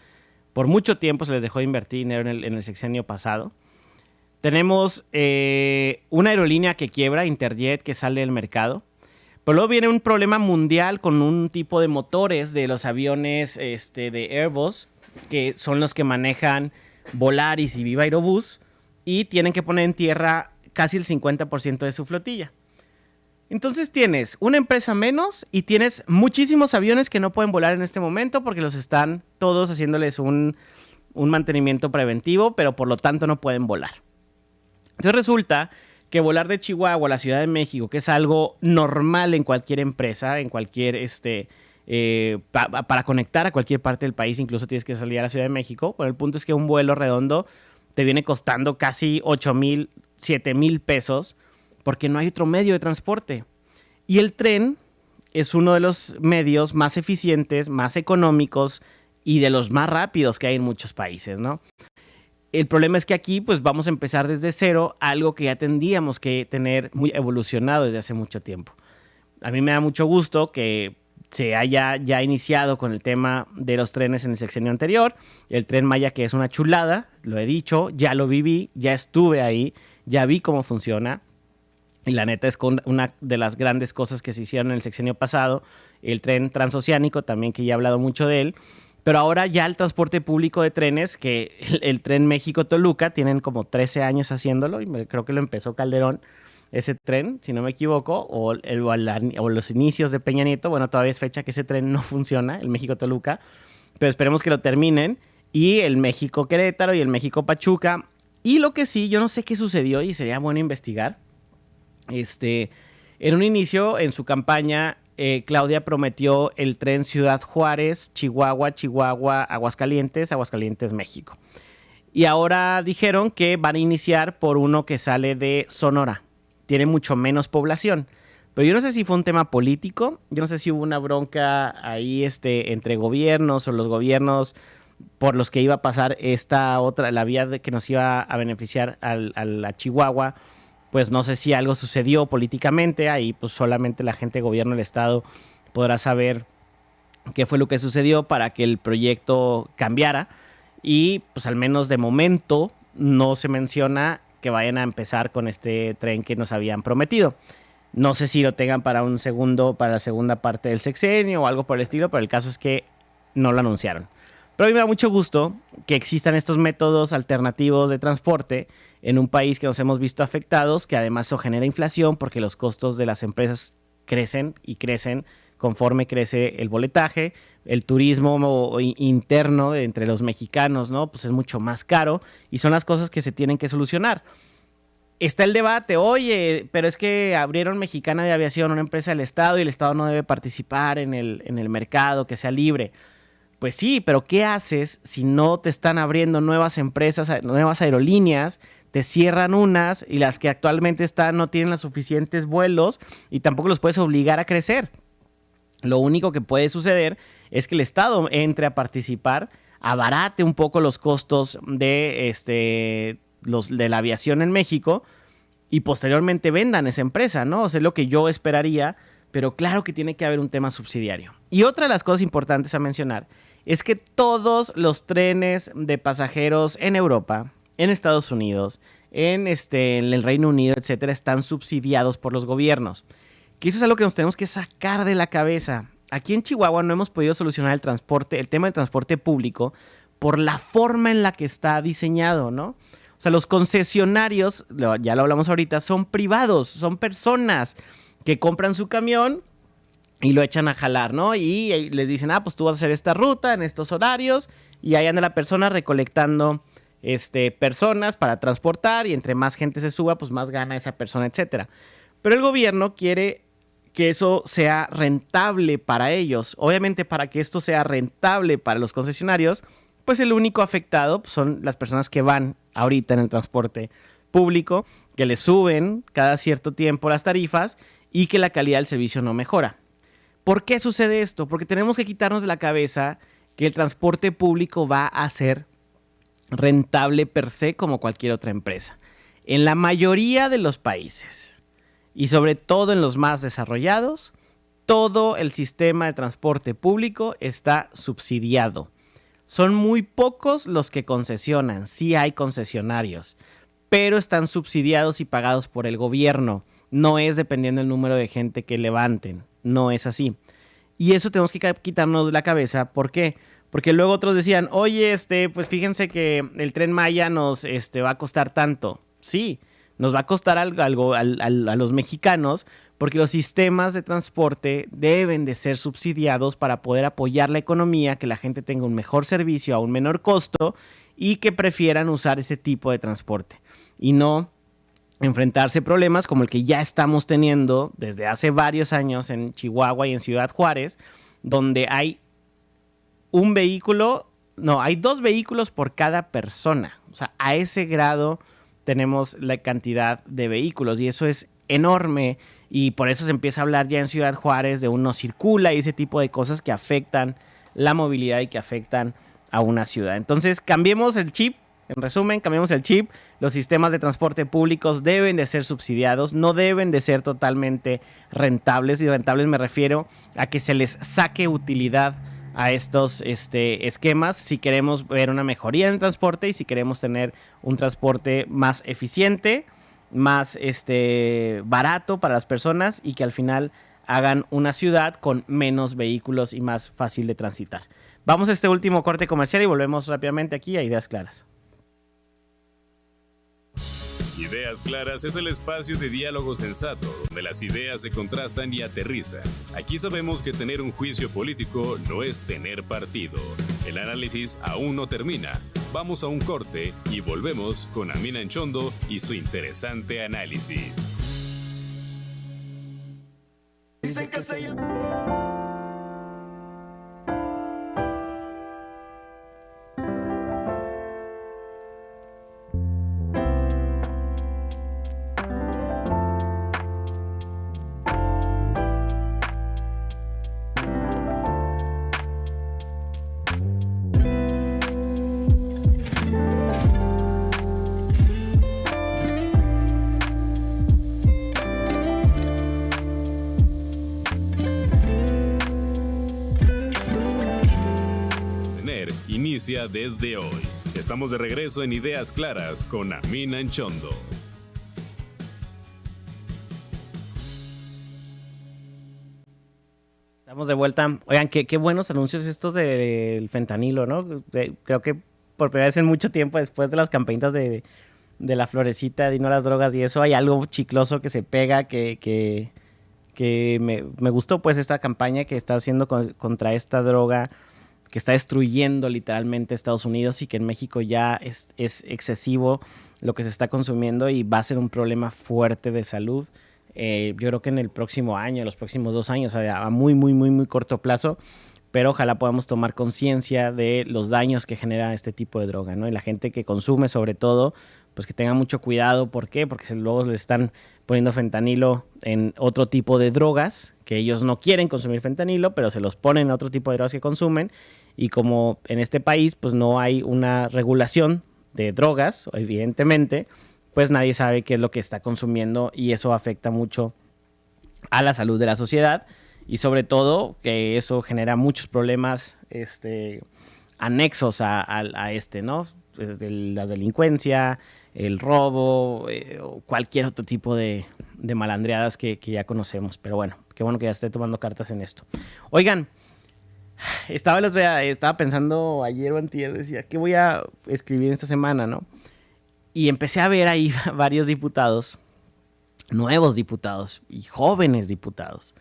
por mucho tiempo, se les dejó de invertir dinero en el sexenio pasado. Tenemos una aerolínea que quiebra, Interjet, que sale del mercado. Pero luego viene un problema mundial con un tipo de motores de los aviones de Airbus, que son los que manejan Volaris y Viva Aerobús, y tienen que poner en tierra casi el 50% de su flotilla. Entonces tienes una empresa menos y tienes muchísimos aviones que no pueden volar en este momento porque los están todos haciéndoles un mantenimiento preventivo, pero por lo tanto no pueden volar. Entonces resulta que volar de Chihuahua a la Ciudad de México, que es algo normal en cualquier empresa, en cualquier para conectar a cualquier parte del país, incluso tienes que salir a la Ciudad de México. Bueno, el punto es que un vuelo redondo te viene costando casi 8,000, 7,000 pesos porque no hay otro medio de transporte. Y el tren es uno de los medios más eficientes, más económicos y de los más rápidos que hay en muchos países, ¿no? El problema es que aquí pues vamos a empezar desde cero, algo que ya tendríamos que tener muy evolucionado desde hace mucho tiempo. A mí me da mucho gusto que se haya ya iniciado con el tema de los trenes en el sexenio anterior. El Tren Maya, que es una chulada, lo he dicho, ya lo viví, ya estuve ahí, ya vi cómo funciona. Y la neta es una de las grandes cosas que se hicieron en el sexenio pasado. El tren transoceánico también, que ya he hablado mucho de él. Pero ahora ya el transporte público de trenes, que el tren México-Toluca, tienen como 13 años haciéndolo, y creo que lo empezó Calderón, ese tren, si no me equivoco, o los inicios de Peña Nieto. Bueno, todavía es fecha que ese tren no funciona, el México-Toluca, pero esperemos que lo terminen. Y el México-Querétaro y el México-Pachuca. Y lo que sí, yo no sé qué sucedió y sería bueno investigar. En un inicio, en su campaña, Claudia prometió el tren Ciudad Juárez, Chihuahua, Aguascalientes, México. Y ahora dijeron que van a iniciar por uno que sale de Sonora. Tiene mucho menos población. Pero yo no sé si fue un tema político, yo no sé si hubo una bronca ahí entre gobiernos o los gobiernos por los que iba a pasar la vía que nos iba a beneficiar a Chihuahua. Pues no sé si algo sucedió políticamente, ahí pues solamente la gente de gobierno del estado podrá saber qué fue lo que sucedió para que el proyecto cambiara, y pues al menos de momento no se menciona que vayan a empezar con este tren que nos habían prometido. No sé si lo tengan para la segunda parte del sexenio o algo por el estilo, pero el caso es que no lo anunciaron. Pero a mí me da mucho gusto que existan estos métodos alternativos de transporte en un país que nos hemos visto afectados, que además eso genera inflación porque los costos de las empresas crecen y crecen conforme crece el boletaje. El turismo interno entre los mexicanos, ¿no? Pues es mucho más caro, y son las cosas que se tienen que solucionar. está el debate, oye, pero es que abrieron Mexicana de Aviación, una empresa del Estado, y el Estado no debe participar en el mercado, que sea libre. Pues sí, pero ¿qué haces si no te están abriendo nuevas empresas, nuevas aerolíneas? Te cierran unas y las que actualmente están no tienen los suficientes vuelos y tampoco los puedes obligar a crecer. Lo único que puede suceder es que el Estado entre a participar, abarate un poco los costos de la aviación en México y posteriormente vendan esa empresa, ¿no? O sea, es lo que yo esperaría, pero claro que tiene que haber un tema subsidiario. Y otra de las cosas importantes a mencionar es que todos los trenes de pasajeros en Europa, en Estados Unidos, en el Reino Unido, etcétera, están subsidiados por los gobiernos. Que eso es algo que nos tenemos que sacar de la cabeza. Aquí en Chihuahua no hemos podido solucionar el tema del transporte público por la forma en la que está diseñado, ¿no? O sea, los concesionarios, ya lo hablamos ahorita, son privados, son personas que compran su camión y lo echan a jalar, ¿no? Y les dicen, pues tú vas a hacer esta ruta en estos horarios, y ahí anda la persona recolectando personas para transportar, y entre más gente se suba, pues más gana esa persona, etcétera. Pero el gobierno quiere que eso sea rentable para ellos. Obviamente, para que esto sea rentable para los concesionarios, pues el único afectado son las personas que van ahorita en el transporte público, que le suben cada cierto tiempo las tarifas y que la calidad del servicio no mejora. ¿Por qué sucede esto? Porque tenemos que quitarnos de la cabeza que el transporte público va a ser rentable per se como cualquier otra empresa. En la mayoría de los países, y sobre todo en los más desarrollados, todo el sistema de transporte público está subsidiado. Son muy pocos los que concesionan, sí hay concesionarios, pero están subsidiados y pagados por el gobierno. No es dependiendo del número de gente que levanten, no es así. Y eso tenemos que quitarnos de la cabeza. ¿Por qué? Porque luego otros decían, oye, pues fíjense que el Tren Maya nos va a costar tanto. Sí, nos va a costar algo a los mexicanos, porque los sistemas de transporte deben de ser subsidiados para poder apoyar la economía, que la gente tenga un mejor servicio a un menor costo y que prefieran usar ese tipo de transporte y no enfrentarse problemas como el que ya estamos teniendo desde hace varios años en Chihuahua y en Ciudad Juárez, donde hay hay 2 vehículos por cada persona. O sea, a ese grado tenemos la cantidad de vehículos y eso es enorme, y por eso se empieza a hablar ya en Ciudad Juárez de un no circula y ese tipo de cosas que afectan la movilidad y que afectan a una ciudad. Entonces, cambiemos el chip. En resumen, cambiemos el chip. Los sistemas de transporte públicos deben de ser subsidiados, no deben de ser totalmente rentables. Y rentables me refiero a que se les saque utilidad a estos esquemas si queremos ver una mejoría en el transporte y si queremos tener un transporte más eficiente, más barato para las personas y que al final hagan una ciudad con menos vehículos y más fácil de transitar. Vamos a este último corte comercial y volvemos rápidamente aquí a Ideas Claras. Ideas Claras es el espacio de diálogo sensato, donde las ideas se contrastan y aterrizan. Aquí sabemos que tener un juicio político no es tener partido. El análisis aún no termina. Vamos a un corte y volvemos con Amina Anchondo y su interesante análisis. Dicen que se llama. Inicia desde hoy. Estamos de regreso en Ideas Claras con Amina Anchondo. Estamos de vuelta. Oigan, qué buenos anuncios estos del fentanilo, ¿no? Creo que por primera vez en mucho tiempo, después de las campanitas de la florecita, de no a las drogas y eso, hay algo chicloso que se pega, que me gustó pues esta campaña que está haciendo contra esta droga que está destruyendo literalmente Estados Unidos y que en México ya es excesivo lo que se está consumiendo y va a ser un problema fuerte de salud. Yo creo que en el próximo año, los próximos 2 años, a muy, muy, muy, muy corto plazo, pero ojalá podamos tomar conciencia de los daños que genera este tipo de droga, ¿no? Y la gente que consume, sobre todo, pues que tenga mucho cuidado. ¿Por qué? Porque luego les están poniendo fentanilo en otro tipo de drogas, que ellos no quieren consumir fentanilo, pero se los ponen en otro tipo de drogas que consumen. Y como en este país, pues no hay una regulación de drogas, evidentemente, pues nadie sabe qué es lo que está consumiendo y eso afecta mucho a la salud de la sociedad y sobre todo que eso genera muchos problemas anexos a ¿no? La delincuencia, el robo, cualquier otro tipo de malandreadas que ya conocemos. Pero bueno, qué bueno que ya esté tomando cartas en esto. Oigan, estaba pensando ayer o antier, decía, ¿qué voy a escribir esta semana, no? Y empecé a ver ahí varios diputados, nuevos diputados y jóvenes diputados,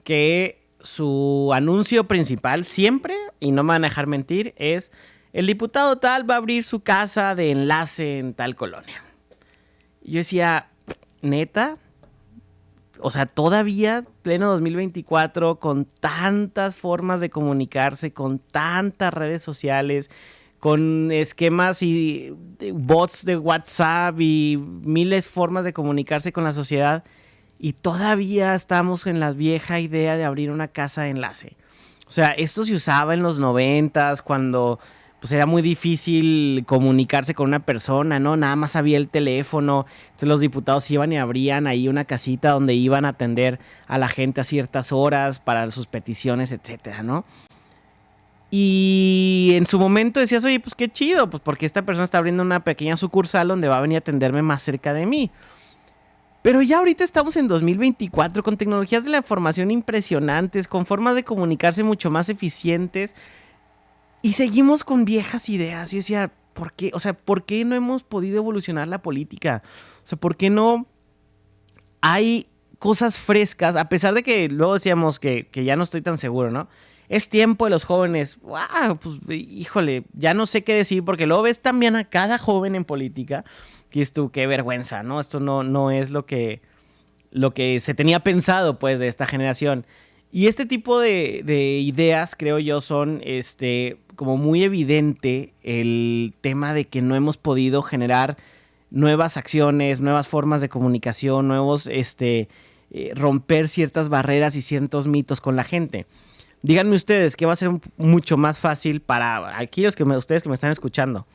que su anuncio principal siempre, y no me van a dejar mentir, es el diputado tal va a abrir su casa de enlace en tal colonia. Y yo decía, ¿neta? O sea, todavía, pleno 2024, con tantas formas de comunicarse, con tantas redes sociales, con esquemas y bots de WhatsApp y miles de formas de comunicarse con la sociedad, y todavía estamos en la vieja idea de abrir una casa de enlace. O sea, esto se usaba en los 90s, cuando pues era muy difícil comunicarse con una persona, ¿no? Nada más había el teléfono. Entonces los diputados iban y abrían ahí una casita donde iban a atender a la gente a ciertas horas para sus peticiones, etcétera, ¿no? Y en su momento decías, oye, pues qué chido, pues porque esta persona está abriendo una pequeña sucursal donde va a venir a atenderme más cerca de mí. Pero ya ahorita estamos en 2024 con tecnologías de la información impresionantes, con formas de comunicarse mucho más eficientes y seguimos con viejas ideas. Y decía, ¿por qué? O sea, ¿por qué no hemos podido evolucionar la política? O sea, ¿por qué no hay cosas frescas? A pesar de que luego decíamos que ya no estoy tan seguro, ¿no? Es tiempo de los jóvenes. ¡Wow! Pues, híjole, ya no sé qué decir porque luego ves también a cada joven en política que es tú, qué vergüenza, ¿no? Esto no es lo que se tenía pensado, pues, de esta generación. Y este tipo de ideas, creo yo, son como muy evidente el tema de que no hemos podido generar nuevas acciones, nuevas formas de comunicación, nuevos, romper ciertas barreras y ciertos mitos con la gente. Díganme ustedes, ¿qué va a ser mucho más fácil para aquellos ustedes que me están escuchando?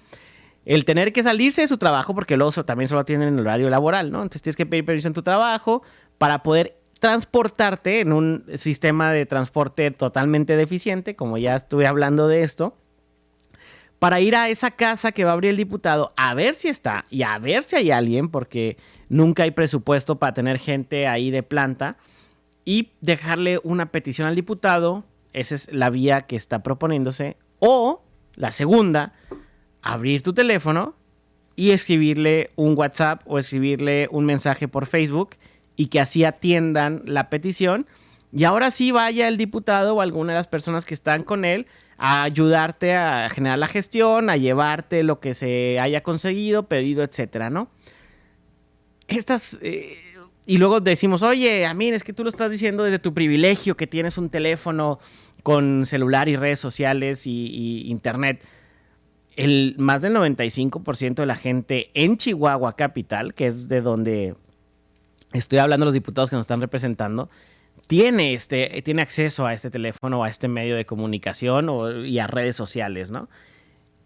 El tener que salirse de su trabajo, porque luego también solo tienen en el horario laboral, ¿no? Entonces tienes que pedir permiso en tu trabajo para poder transportarte en un sistema de transporte totalmente deficiente, como ya estuve hablando de esto, para ir a esa casa que va a abrir el diputado, a ver si está y a ver si hay alguien, porque nunca hay presupuesto para tener gente ahí de planta, y dejarle una petición al diputado. Esa es la vía que está proponiéndose. O la segunda, abrir tu teléfono y escribirle un WhatsApp o escribirle un mensaje por Facebook y que así atiendan la petición. Y ahora sí vaya el diputado o alguna de las personas que están con él a ayudarte a generar la gestión, a llevarte lo que se haya conseguido, pedido, etcétera, ¿no? Y luego decimos, oye, Amir, es que tú lo estás diciendo desde tu privilegio, que tienes un teléfono con celular y redes sociales y internet. Más del 95% de la gente en Chihuahua capital, que es de donde estoy hablando, los diputados que nos están representando, tiene acceso a este teléfono, a este medio de comunicación y a redes sociales, ¿no?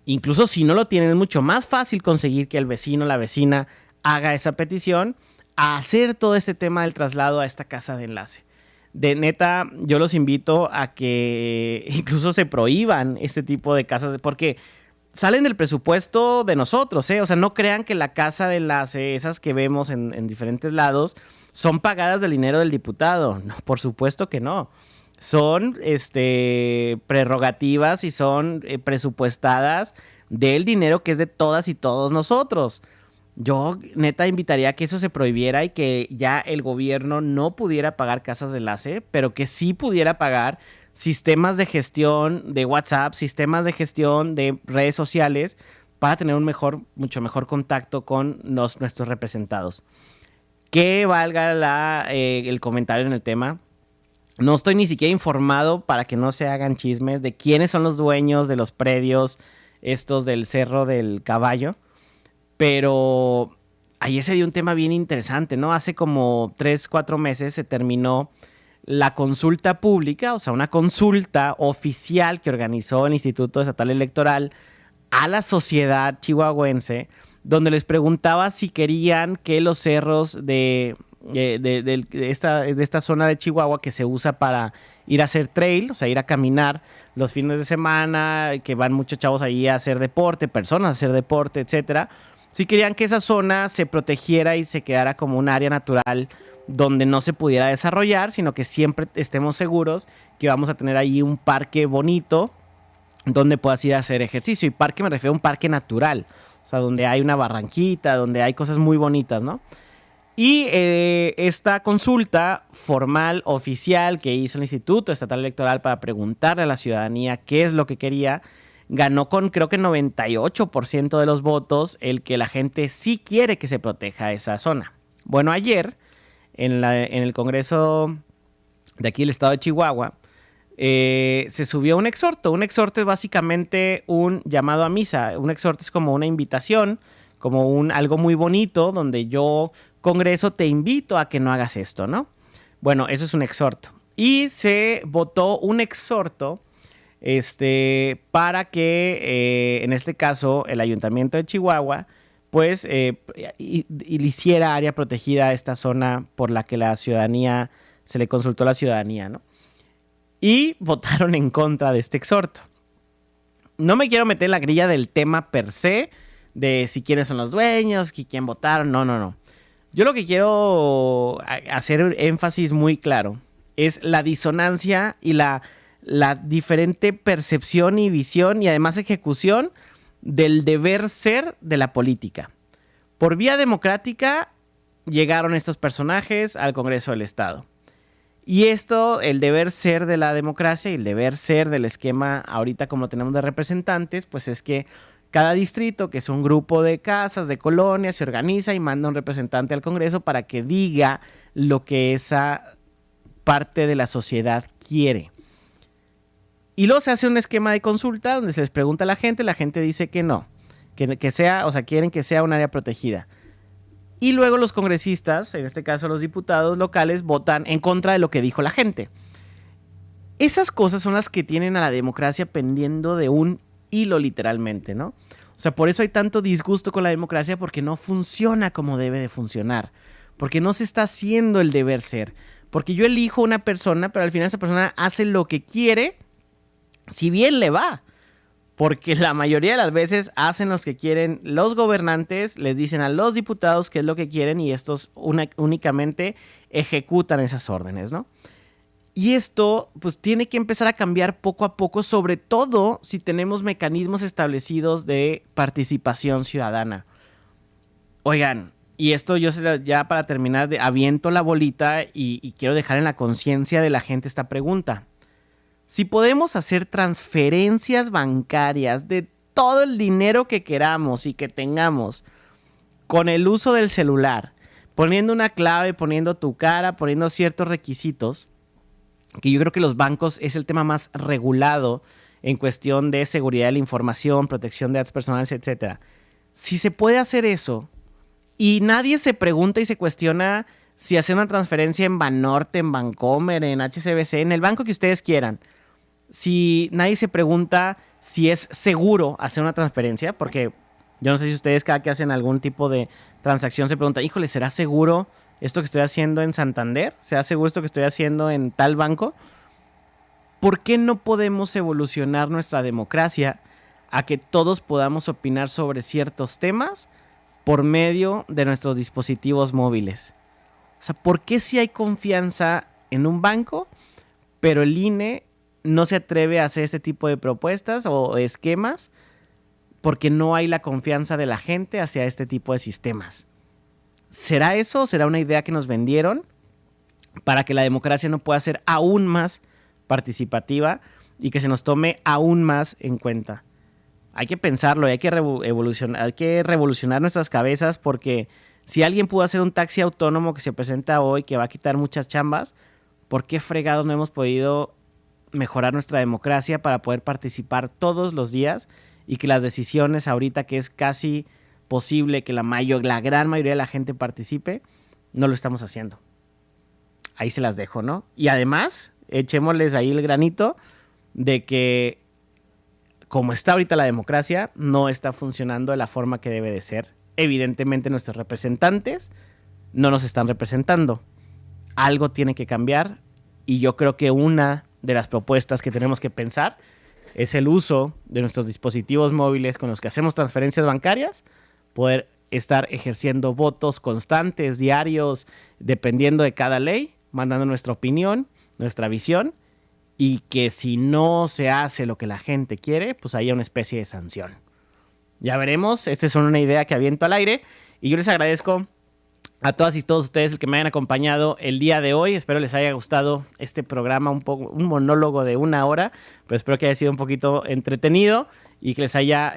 Incluso si no lo tienen, es mucho más fácil conseguir que el vecino o la vecina haga esa petición, a hacer todo este tema del traslado a esta casa de enlace. De neta, yo los invito a que incluso se prohíban este tipo de casas, porque salen del presupuesto de nosotros, ¿eh? O sea, no crean que la casa de enlace, esas que vemos en diferentes lados, son pagadas del dinero del diputado. No, por supuesto que no. Son prerrogativas y son presupuestadas del dinero que es de todas y todos nosotros. Yo, neta, invitaría a que eso se prohibiera y que ya el gobierno no pudiera pagar casas de enlace, pero que sí pudiera pagar sistemas de gestión de WhatsApp, sistemas de gestión de redes sociales para tener mucho mejor contacto con nuestros representados. Que valga el comentario en el tema. No estoy ni siquiera informado para que no se hagan chismes de quiénes son los dueños de los predios estos del Cerro del Caballo. Pero ayer se dio un tema bien interesante, ¿no? Hace como 3-4 meses se terminó la consulta pública, o sea, una consulta oficial que organizó el Instituto Estatal Electoral a la sociedad chihuahuense, donde les preguntaba si querían que los cerros de esta zona de Chihuahua que se usa para ir a hacer trail, o sea, ir a caminar los fines de semana, que van muchos chavos ahí a hacer deporte, personas a hacer deporte, etcétera. Si querían que esa zona se protegiera y se quedara como un área natural donde no se pudiera desarrollar, sino que siempre estemos seguros que vamos a tener ahí un parque bonito donde puedas ir a hacer ejercicio. Y parque me refiero a un parque natural, o sea, donde hay una barranquita, donde hay cosas muy bonitas, ¿no? Y esta consulta formal, oficial, que hizo el Instituto Estatal Electoral para preguntarle a la ciudadanía qué es lo que quería, ganó con creo que 98% de los votos el que la gente sí quiere que se proteja esa zona. Bueno, ayer en el Congreso de aquí del estado de Chihuahua se subió un exhorto. Un exhorto es básicamente un llamado a misa. Un exhorto es como una invitación, como algo muy bonito donde yo, Congreso, te invito a que no hagas esto, ¿no? Bueno, eso es un exhorto. Y se votó un exhorto para que, en este caso, el Ayuntamiento de Chihuahua, pues, y le hiciera área protegida a esta zona por la que la ciudadanía, se le consultó a la ciudadanía, ¿no? Y votaron en contra de este exhorto. No me quiero meter en la grilla del tema per se, de si quiénes son los dueños, quién votaron, no. Yo lo que quiero hacer énfasis muy claro es la disonancia y la diferente percepción y visión y además ejecución del deber ser de la política. Por vía democrática llegaron estos personajes al Congreso del Estado. Y esto, el deber ser de la democracia y el deber ser del esquema ahorita como tenemos de representantes, pues es que cada distrito, que es un grupo de casas, de colonias, se organiza y manda un representante al Congreso para que diga lo que esa parte de la sociedad quiere. Y luego se hace un esquema de consulta donde se les pregunta a la gente dice que no, que sea, o sea, quieren que sea un área protegida. Y luego los congresistas, en este caso los diputados locales, votan en contra de lo que dijo la gente. Esas cosas son las que tienen a la democracia pendiendo de un hilo, literalmente, ¿no? O sea, por eso hay tanto disgusto con la democracia, porque no funciona como debe de funcionar, porque no se está haciendo el deber ser, porque yo elijo una persona, pero al final esa persona hace lo que quiere, si bien le va, porque la mayoría de las veces hacen los que quieren los gobernantes, les dicen a los diputados qué es lo que quieren y estos únicamente ejecutan esas órdenes, ¿no? Y esto pues tiene que empezar a cambiar poco a poco, sobre todo si tenemos mecanismos establecidos de participación ciudadana. Oigan, y esto yo ya para terminar aviento la bolita y quiero dejar en la conciencia de la gente esta pregunta. Si podemos hacer transferencias bancarias de todo el dinero que queramos y que tengamos con el uso del celular, poniendo una clave, poniendo tu cara, poniendo ciertos requisitos, que yo creo que los bancos es el tema más regulado en cuestión de seguridad de la información, protección de datos personales, etc. Si se puede hacer eso y nadie se pregunta y se cuestiona si hacer una transferencia en Banorte, en Bancomer, en HSBC, en el banco que ustedes quieran, si nadie se pregunta si es seguro hacer una transferencia, porque yo no sé si ustedes cada que hacen algún tipo de transacción se preguntan, híjole, ¿será seguro esto que estoy haciendo en Santander? ¿Será seguro esto que estoy haciendo en tal banco? ¿Por qué no podemos evolucionar nuestra democracia a que todos podamos opinar sobre ciertos temas por medio de nuestros dispositivos móviles? O sea, ¿por qué si hay confianza en un banco, pero el INE no se atreve a hacer este tipo de propuestas o esquemas? Porque no hay la confianza de la gente hacia este tipo de sistemas. ¿Será eso o será una idea que nos vendieron para que la democracia no pueda ser aún más participativa y que se nos tome aún más en cuenta? hay que pensarlo, hay que revolucionar nuestras cabezas, porque si alguien pudo hacer un taxi autónomo que se presenta hoy, que va a quitar muchas chambas, ¿por qué fregados no hemos podido mejorar nuestra democracia para poder participar todos los días y que las decisiones ahorita, que es casi posible que la gran mayoría de la gente participe, no lo estamos haciendo? Ahí se las dejo, ¿no? Y además, echémosles ahí el granito de que como está ahorita la democracia, no está funcionando de la forma que debe de ser. Evidentemente nuestros representantes no nos están representando. Algo tiene que cambiar, y yo creo que una de las propuestas que tenemos que pensar es el uso de nuestros dispositivos móviles con los que hacemos transferencias bancarias, poder estar ejerciendo votos constantes, diarios, dependiendo de cada ley, mandando nuestra opinión, nuestra visión, y que si no se hace lo que la gente quiere, pues haya una especie de sanción. Ya veremos, esta es una idea que aviento al aire, y yo les agradezco a todas y todos ustedes el que me hayan acompañado el día de hoy. Espero les haya gustado este programa, un monólogo de 1 hora, pero espero que haya sido un poquito entretenido y que les haya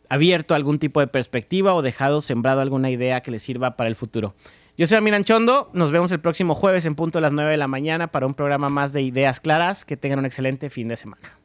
abierto algún tipo de perspectiva o dejado sembrado alguna idea que les sirva para el futuro. Yo soy Amiran Chondo, nos vemos el próximo jueves en punto de las 9 de la mañana para un programa más de Ideas Claras. Que tengan un excelente fin de semana.